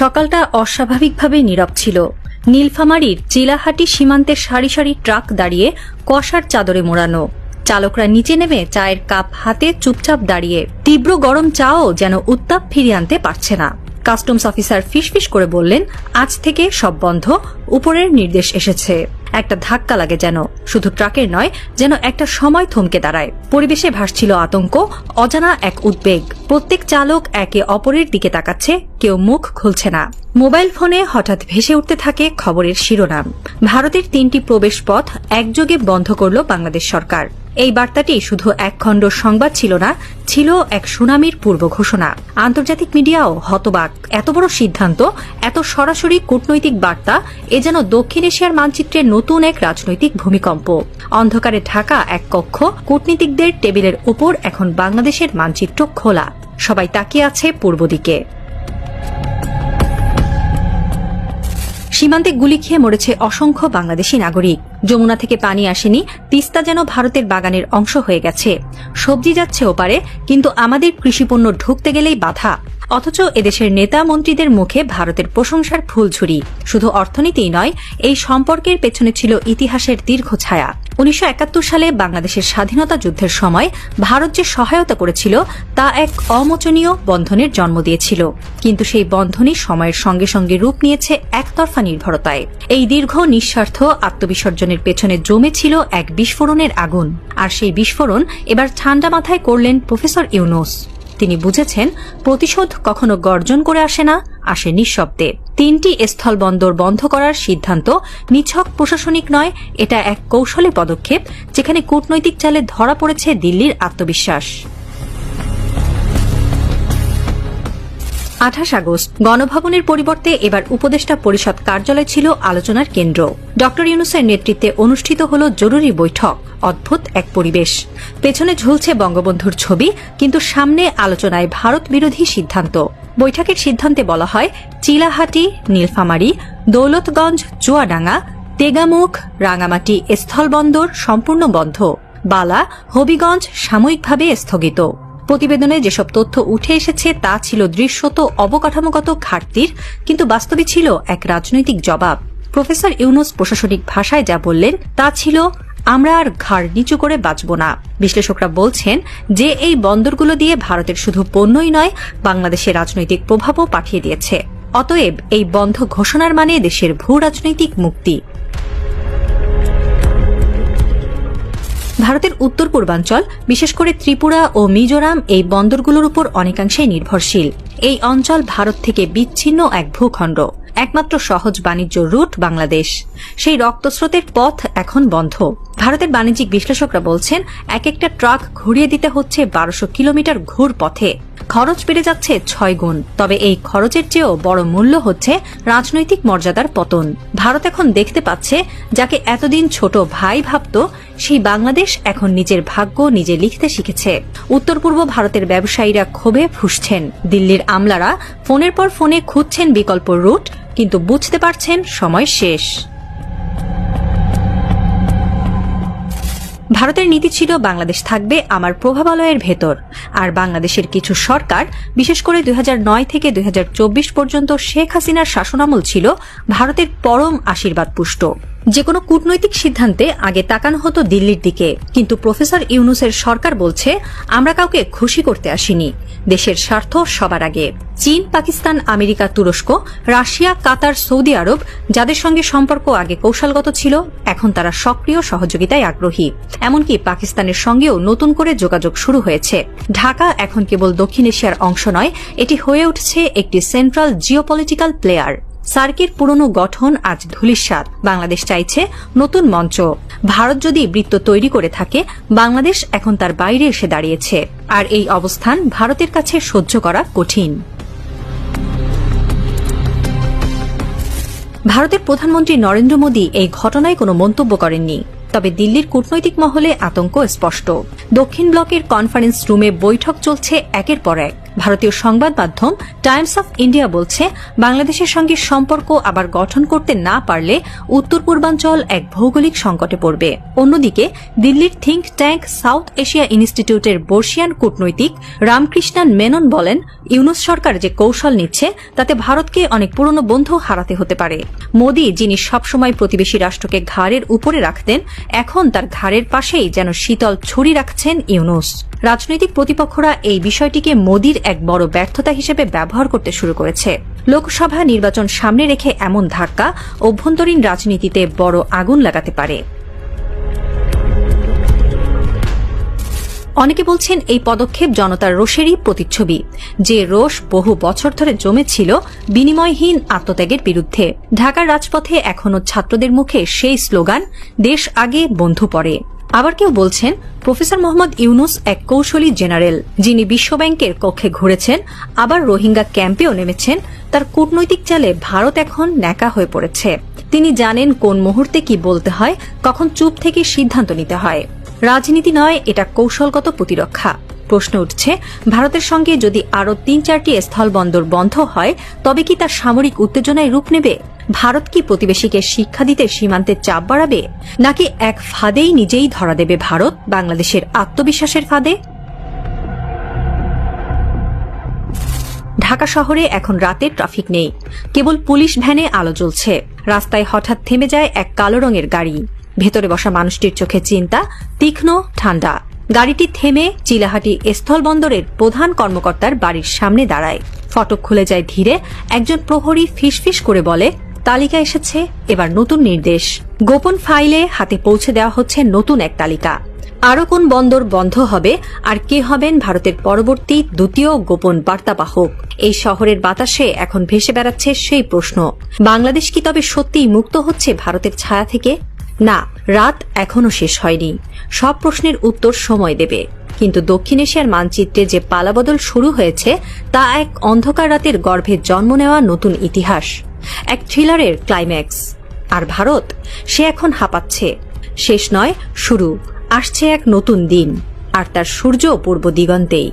সকালটা অস্বাভাবিকভাবে নীরব ছিল। নীলফামারীর চিলাহাটি সীমান্তের সারি সারি ট্রাক দাঁড়িয়ে কুয়াশার চাদরে মোড়ানো। চালকরা নিচে নেমে চায়ের কাপ হাতে চুপচাপ দাঁড়িয়ে। তীব্র গরম চাও যেন উত্তাপ ফিরিয়ে আনতে পারছে না। কাস্টমস অফিসার ফিসফিস করে বললেন, আজ থেকে সব বন্ধ, উপরের নির্দেশ এসেছে। একটা ধাক্কা লাগে যেন, শুধু ট্রাকের নয়, যেন একটা সময় থমকে দাঁড়ায়। পরিবেশে ভাসছিল আতঙ্ক, অজানা এক উদ্বেগ। প্রত্যেক চালক একে অপরের দিকে তাকাচ্ছে, কেউ মুখ খুলছে না। মোবাইল ফোনে হঠাৎ ভেসে উঠতে থাকে খবরের শিরোনাম। ভারতের 3টি প্রবেশ পথ একযোগে বন্ধ করল বাংলাদেশ সরকার। এই বার্তাটি শুধু এক খণ্ড সংবাদ ছিল না, ছিল এক সুনামির পূর্ব ঘোষণা। আন্তর্জাতিক মিডিয়াও হতবাক। এত বড় সিদ্ধান্ত, এত সরাসরি কূটনৈতিক বার্তা, এ যেন দক্ষিণ এশিয়ার মানচিত্রে নতুন এক রাজনৈতিক ভূমিকম্প। অন্ধকারে ঢাকা এক কক্ষ, কূটনীতিকদের টেবিলের উপর এখন বাংলাদেশের মানচিত্র খোলা। সবাই তাকিয়ে আছে পূর্ব দিকে। সীমান্তে গুলি খেয়ে মরেছে অসংখ্য বাংলাদেশি নাগরিক। যমুনা থেকে পানি আসেনি, তিস্তা যেন ভারতের বাগানের অংশ হয়ে গেছে। সবজি যাচ্ছে ওপারে, কিন্তু আমাদের কৃষিপণ্য ঢুকতে গেলেই বাধা। অথচ এদেশের নেতা মন্ত্রীদের মুখে ভারতের প্রশংসার ফুলঝুরি। শুধু অর্থনীতিই নয়, এই সম্পর্কের পেছনে ছিল ইতিহাসের দীর্ঘ ছায়া। 1971 সালে বাংলাদেশের স্বাধীনতা যুদ্ধের সময় ভারত যে সহায়তা করেছিল, তা এক অমোচনীয় বন্ধনের জন্ম দিয়েছিল। কিন্তু সেই বন্ধনই সময়ের সঙ্গে সঙ্গে রূপ নিয়েছে একতরফা নির্ভরতায়। এই দীর্ঘ নিঃস্বার্থ আত্মবিসর্জনের পেছনে জমেছিল এক বিস্ফোরণের আগুন। আর সেই বিস্ফোরণ এবার ঠান্ডা মাথায় করলেন প্রফেসর ইউনূস। তিনি বুঝেছেন, প্রতিশোধ কখনো গর্জন করে আসে না, আসে নিঃশব্দে। 3টি স্থলবন্দর বন্ধ করার সিদ্ধান্ত নিছক প্রশাসনিক নয়, এটা এক কৌশলী পদক্ষেপ, যেখানে কূটনৈতিক চালে ধরা পড়েছে দিল্লির আত্মবিশ্বাস। 28 আগস্ট গণভবনের পরিবর্তে এবার উপদেষ্টা পরিষদ কার্যালয় ছিল আলোচনার কেন্দ্র। ড ইউনূসের নেতৃত্বে অনুষ্ঠিত হল জরুরি বৈঠক। অদ্ভুত এক পরিবেশ। পেছনে ঝুলছে বঙ্গবন্ধুর ছবি, কিন্তু সামনে আলোচনায় ভারত বিরোধী সিদ্ধান্ত। বৈঠকের সিদ্ধান্তে বলা হয়, চিলাহাটি, নীলফামারী, দৌলতগঞ্জ, চুয়াডাঙ্গা, তেগামুখ, রাঙামাটি স্থলবন্দর সম্পূর্ণ বন্ধ। বালা, হবিগঞ্জ সাময়িকভাবে স্থগিত। প্রতিবেদনে যেসব তথ্য উঠে এসেছে তা ছিল দৃশ্যত অবকাঠামোগত ঘাটতির, কিন্তু বাস্তবে ছিল এক রাজনৈতিক জবাব। প্রফেসর ইউনূস প্রশাসনিক ভাষায় যা বললেন তা ছিল, আমরা আর ঘাড় নিচু করে বাঁচব না। বিশ্লেষকরা বলছেন যে এই বন্দরগুলো দিয়ে ভারতের শুধু পণ্যই নয়, বাংলাদেশের রাজনৈতিক প্রভাবও পাঠিয়ে দিয়েছে। অতএব এই বন্ধ ঘোষণার মানে দেশের ভূ রাজনৈতিক মুক্তি। ভারতের উত্তর পূর্বাঞ্চল, বিশেষ করে ত্রিপুরা ও মিজোরাম এই বন্দরগুলোর উপর অনেকাংশেই নির্ভরশীল। এই অঞ্চল ভারত থেকে বিচ্ছিন্ন এক ভূখণ্ড। একমাত্র সহজ বাণিজ্য রুট বাংলাদেশ। সেই রক্তস্রোতের পথ এখন বন্ধ। ভারতের বাণিজ্যিক বিশ্লেষকরা বলছেন, এক একটা ট্রাক ঘুরিয়ে দিতে হচ্ছে 1200 কিলোমিটার ঘুর পথে। খরচ বেড়ে যাচ্ছে 6 গুণ। তবে এই খরচের চেয়েও বড় মূল্য হচ্ছে রাজনৈতিক মর্যাদার পতন। ভারত এখন দেখতে পাচ্ছে, যাকে এতদিন ছোট ভাই ভাবত, সেই বাংলাদেশ এখন নিজের ভাগ্য নিজে লিখতে শিখেছে। উত্তর পূর্ব ভারতের ব্যবসায়ীরা ক্ষোভে ফুঁসছেন। দিল্লির আমলারা ফোনের পর ফোনে খুঁজছেন বিকল্প রুট, কিন্তু বুঝতে পারছেন সময় শেষ। ভারতের নীতি ছিল, বাংলাদেশ থাকবে আমার প্রভাবালয়ের ভেতর। আর বাংলাদেশের কিছু সরকার, বিশেষ করে 2009 থেকে 2024 পর্যন্ত শেখ হাসিনার শাসনামল ছিল ভারতের পরম আশীর্বাদ পুষ্ট। যে কোনো কূটনৈতিক সিদ্ধান্তে আগে তাকানো হতো দিল্লির দিকে, কিন্তু প্রফেসর ইউনূসের সরকার বলছে, আমরা কাউকে খুশি করতে আসিনি, দেশের স্বার্থ সবার আগে। চীন, পাকিস্তান, আমেরিকা, তুরস্ক, রাশিয়া, কাতার, সৌদি আরব, যাদের সঙ্গে সম্পর্ক আগে কৌশলগত ছিল, এখন তারা সক্রিয় সহযোগিতায় আগ্রহী। এমনকি পাকিস্তানের সঙ্গেও নতুন করে যোগাযোগ শুরু হয়েছে। ঢাকা এখন কেবল দক্ষিণ এশিয়ার অংশ নয়, এটি হয়ে উঠছে একটি সেন্ট্রাল জিওপলিটিক্যাল প্লেয়ার। সার্কের পুরনো গঠন আজ ধূলিসাৎ। বাংলাদেশ চাইছে নতুন মঞ্চ। ভারত যদি বৃত্ত তৈরি করে থাকে, বাংলাদেশ এখন তার বাইরে এসে দাঁড়িয়েছে। আর এই অবস্থান ভারতের কাছে সহ্য করা কঠিন। ভারতের প্রধানমন্ত্রী নরেন্দ্র মোদী এই ঘটনায় কোনো মন্তব্য করেননি। তবে দিল্লির কূটনৈতিক মহলে আতঙ্ক স্পষ্ট। দক্ষিণ ব্লকের কনফারেন্স রুমে বৈঠক চলছে একের পর এক। ভারতীয় সংবাদ মাধ্যম টাইমস অফ ইন্ডিয়া বলছে, বাংলাদেশের সঙ্গে সম্পর্ক আবার গঠন করতে না পারলে উত্তর পূর্বাঞ্চল এক ভৌগোলিক সংকটে পড়বে। অন্যদিকে দিল্লির থিঙ্ক ট্যাঙ্ক সাউথ এশিয়া ইনস্টিটিউটের বর্ষিয়ান কূটনৈতিক রামকৃষ্ণান মেনন বলেন, ইউনূস সরকার যে কৌশল নিচ্ছে তাতে ভারতকে অনেক পুরনো বন্ধু হারাতে হতে পারে। মোদি, যিনি সবসময় প্রতিবেশী রাষ্ট্রকে ঘাড়ের উপরে রাখতেন, এখন তার ঘাড়ের পাশেই যেন শীতল ছুরি রাখছেন ইউনূস। রাজনৈতিক প্রতিপক্ষরা এই বিষয়টিকে মোদির এক বড় ব্যর্থতা হিসেবে ব্যবহার করতে শুরু করেছে। লোকসভা নির্বাচন সামনে রেখে এমন ধাক্কা অভ্যন্তরীণ রাজনীতিতে বড় আগুন লাগাতে পারে। অনেকে বলছেন এই পদক্ষেপ জনতার রোষেরই প্রতিচ্ছবি, যে রোষ বহু বছর ধরে জমেছিল বিনিময়হীন আত্মত্যাগের বিরুদ্ধে। ঢাকার রাজপথে এখনও ছাত্রদের মুখে সেই স্লোগান, দেশ আগে বন্ধু পরে। আবার কেউ বলছেন, প্রফেসর মোহাম্মদ ইউনূস এক কৌশলী জেনারেল, যিনি বিশ্বব্যাংকের কক্ষে ঘুরেছেন, আবার রোহিঙ্গা ক্যাম্পেও নেমেছেন। তার কূটনৈতিক চালে ভারত এখন ন্যাকা হয়ে পড়েছে। তিনি জানেন কোন মুহূর্তে কি বলতে হয়, কখন চুপ থেকে সিদ্ধান্ত নিতে হয়। রাজনীতি নয়, এটা কৌশলগত প্রতিরক্ষা। প্রশ্ন উঠছে, ভারতের সঙ্গে যদি আরও ৩-৪টি স্থলবন্দর বন্ধ হয় তবে কি তার সামরিক উত্তেজনায় রূপ নেবে? ভারত কি প্রতিবেশীকে শিক্ষা দিতে সীমান্তে চাপ বাড়াবে, নাকি এক ফাঁদেই নিজেই ধরা দেবে ভারত, বাংলাদেশের আত্মবিশ্বাসের ফাঁদে? ঢাকা শহরে এখন রাতে ট্রাফিক নেই, কেবল পুলিশ ভ্যানে আলো জ্বলছে। রাস্তায় হঠাৎ থেমে যায় এক কালো রঙের গাড়ি। ভেতরে বসা মানুষটির চোখে চিন্তা, তীক্ষ্ণ, ঠান্ডা। গাড়িটি থেমে চিলাহাটি স্থলবন্দরের প্রধান কর্মকর্তার বাড়ির সামনে দাঁড়ায়। ফটক খুলে যায় ধীরে। একজন প্রহরী ফিসফিস করে বলে, তালিকা এসেছে, এবার নতুন নির্দেশ। গোপন ফাইলে হাতে পৌঁছে দেওয়া হচ্ছে নতুন এক তালিকা। আরও কোন বন্দর বন্ধ হবে, আর কে হবেন ভারতের পরবর্তী দ্বিতীয় গোপন বার্তাবাহক? এই শহরের বাতাসে এখন ভেসে বেড়াচ্ছে সেই প্রশ্ন, বাংলাদেশ কি তবে সত্যিই মুক্ত হচ্ছে ভারতের ছায়া থেকে? না, রাত এখনো শেষ হয়নি। সব প্রশ্নের উত্তর সময় দেবে। কিন্তু দক্ষিণ এশিয়ার মানচিত্রে যে পালাবদল শুরু হয়েছে তা এক অন্ধকার রাতের গর্ভে জন্ম নেওয়া নতুন ইতিহাস, এক থ্রিলারের ক্লাইম্যাক্স। আর ভারত, সে এখন হাঁপাচ্ছে। শেষ নয়, শুরু। আসছে এক নতুন দিন, আর তার সূর্য পূর্ব দিগন্তেই।